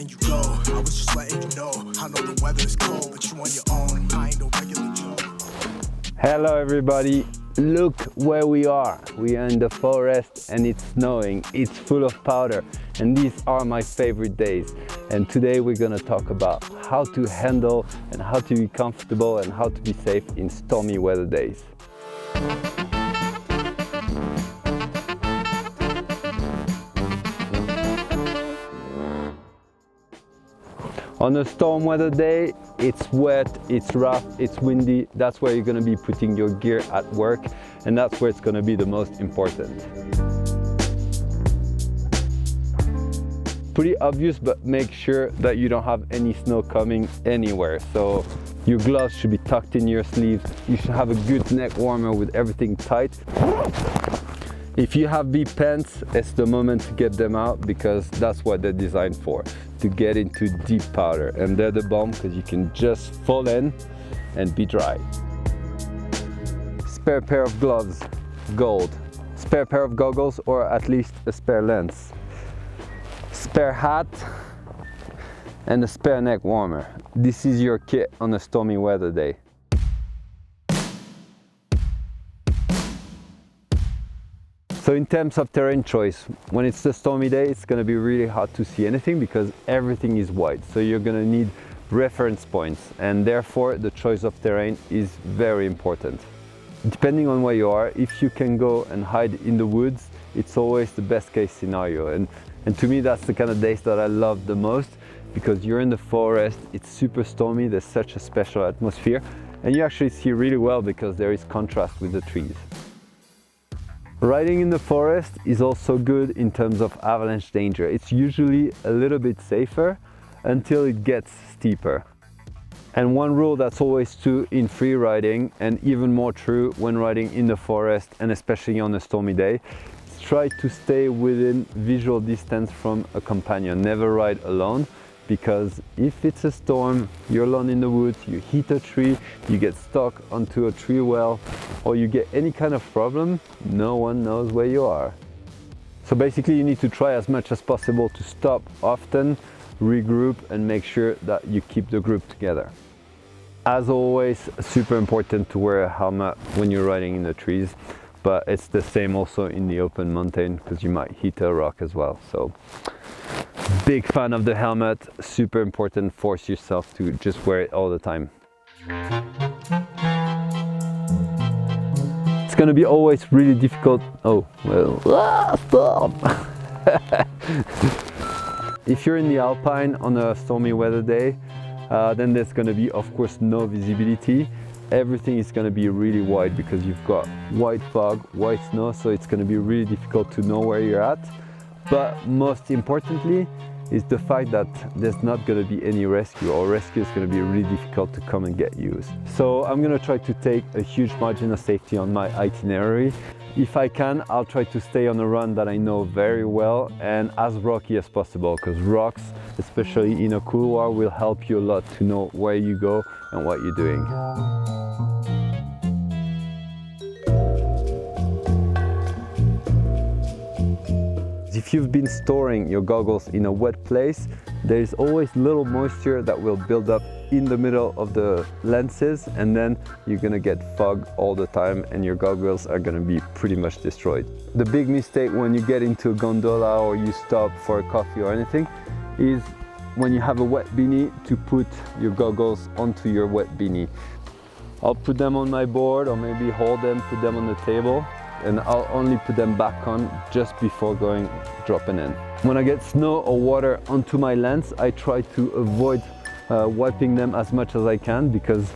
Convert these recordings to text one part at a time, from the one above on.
letting you go. I was just letting you know. I know the weather is cold, but you on your own. I ain't no regular Joe. Hello everybody, look where we are. We are in the forest and it's snowing, it's full of powder, and these are my favorite days. And today we're gonna talk about how to handle and how to be comfortable and how to be safe in stormy weather days. On a storm weather day, it's wet, it's rough, it's windy. That's where you're going to be putting your gear at work, and that's where it's going to be the most important. Pretty obvious, but make sure that you don't have any snow coming anywhere. So your gloves should be tucked in your sleeves. You should have a good neck warmer with everything tight. If you have big pants, it's the moment to get them out because that's what they're designed for, to get into deep powder. And they're the bomb because you can just fall in and be dry. Spare pair of gloves, gold. Spare pair of goggles or at least a spare lens. Spare hat and a spare neck warmer. This is your kit on a stormy weather day. So in terms of terrain choice, when it's a stormy day, it's going to be really hard to see anything because everything is white. So you're going to need reference points, and therefore the choice of terrain is very important. Depending on where you are, if you can go and hide in the woods, it's always the best case scenario. And to me, that's the kind of days that I love the most because you're in the forest, it's super stormy, there's such a special atmosphere, and you actually see really well because there is contrast with the trees. Riding in the forest is also good in terms of avalanche danger. It's usually a little bit safer until it gets steeper. And one rule that's always true in free riding, and even more true when riding in the forest and especially on a stormy day, is try to stay within visual distance from a companion. Never ride alone, because if it's a storm, you're alone in the woods, you hit a tree, you get stuck onto a tree well, or you get any kind of problem, no one knows where you are. So basically you need to try as much as possible to stop often, regroup, and make sure that you keep the group together. As always, super important to wear a helmet when you're riding in the trees, but it's the same also in the open mountain because you might hit a rock as well. So big fan of the helmet, super important, force yourself to just wear it all the time. It's gonna be always really difficult. Oh, well, stop! If you're in the Alpine on a stormy weather day, then there's gonna be, of course, no visibility. Everything is gonna be really white because you've got white fog, white snow, so it's gonna be really difficult to know where you're at. But most importantly is the fact that there's not going to be any rescue, or rescue is going to be really difficult to come and get you. So I'm going to try to take a huge margin of safety on my itinerary. If I can, I'll try to stay on a run that I know very well and as rocky as possible, because rocks, especially in a couloir, will help you a lot to know where you go and what you're doing. If you've been storing your goggles in a wet place, there is always little moisture that will build up in the middle of the lenses, and then you're gonna get fog all the time and your goggles are gonna be pretty much destroyed. The big mistake when you get into a gondola or you stop for a coffee or anything is when you have a wet beanie to put your goggles onto your wet beanie. I'll put them on my board or maybe hold them, put them on the table, and I'll only put them back on just before dropping in. When I get snow or water onto my lens, I try to avoid wiping them as much as I can because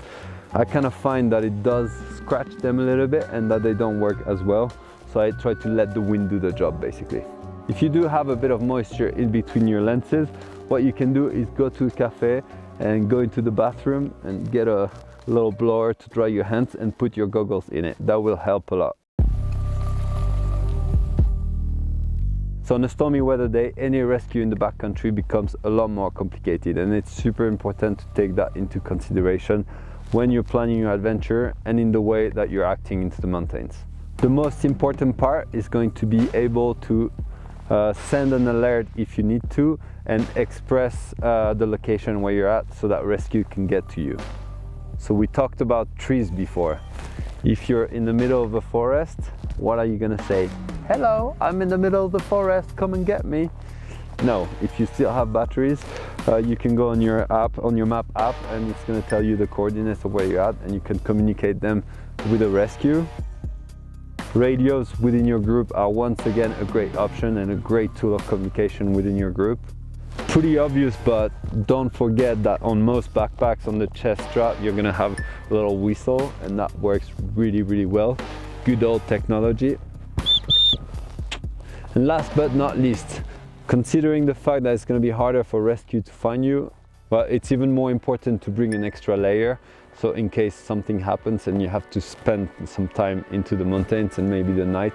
I kind of find that it does scratch them a little bit and that they don't work as well. So I try to let the wind do the job basically. If you do have a bit of moisture in between your lenses, what you can do is go to a cafe and go into the bathroom and get a little blower to dry your hands and put your goggles in it. That will help a lot. So on a stormy weather day, any rescue in the backcountry becomes a lot more complicated, and it's super important to take that into consideration when you're planning your adventure and in the way that you're acting into the mountains. The most important part is going to be able to send an alert if you need to, and express the location where you're at so that rescue can get to you. So we talked about trees before. If you're in the middle of a forest, what are you gonna say? Hello, I'm in the middle of the forest, come and get me. No, if you still have batteries, you can go on your app, on your map app, and it's gonna tell you the coordinates of where you're at, and you can communicate them with a rescue. Radios within your group are once again a great option and a great tool of communication within your group. Pretty obvious, but don't forget that on most backpacks on the chest strap, you're gonna have a little whistle, and that works really, really well. Good old technology. And last but not least, considering the fact that it's gonna be harder for rescue to find you, well, it's even more important to bring an extra layer. So in case something happens and you have to spend some time into the mountains and maybe the night,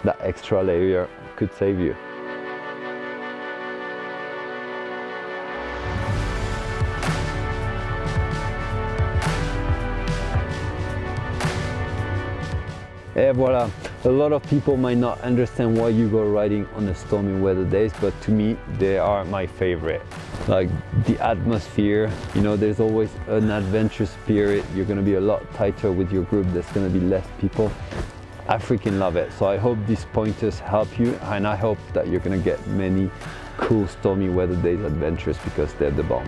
that extra layer could save you. Et voilà, a lot of people might not understand why you go riding on the stormy weather days, but to me, they are my favorite. Like the atmosphere, you know, there's always an adventure spirit. You're gonna be a lot tighter with your group. There's gonna be less people. I freaking love it. So I hope these pointers help you, and I hope that you're gonna get many cool stormy weather days adventures because they're the bomb.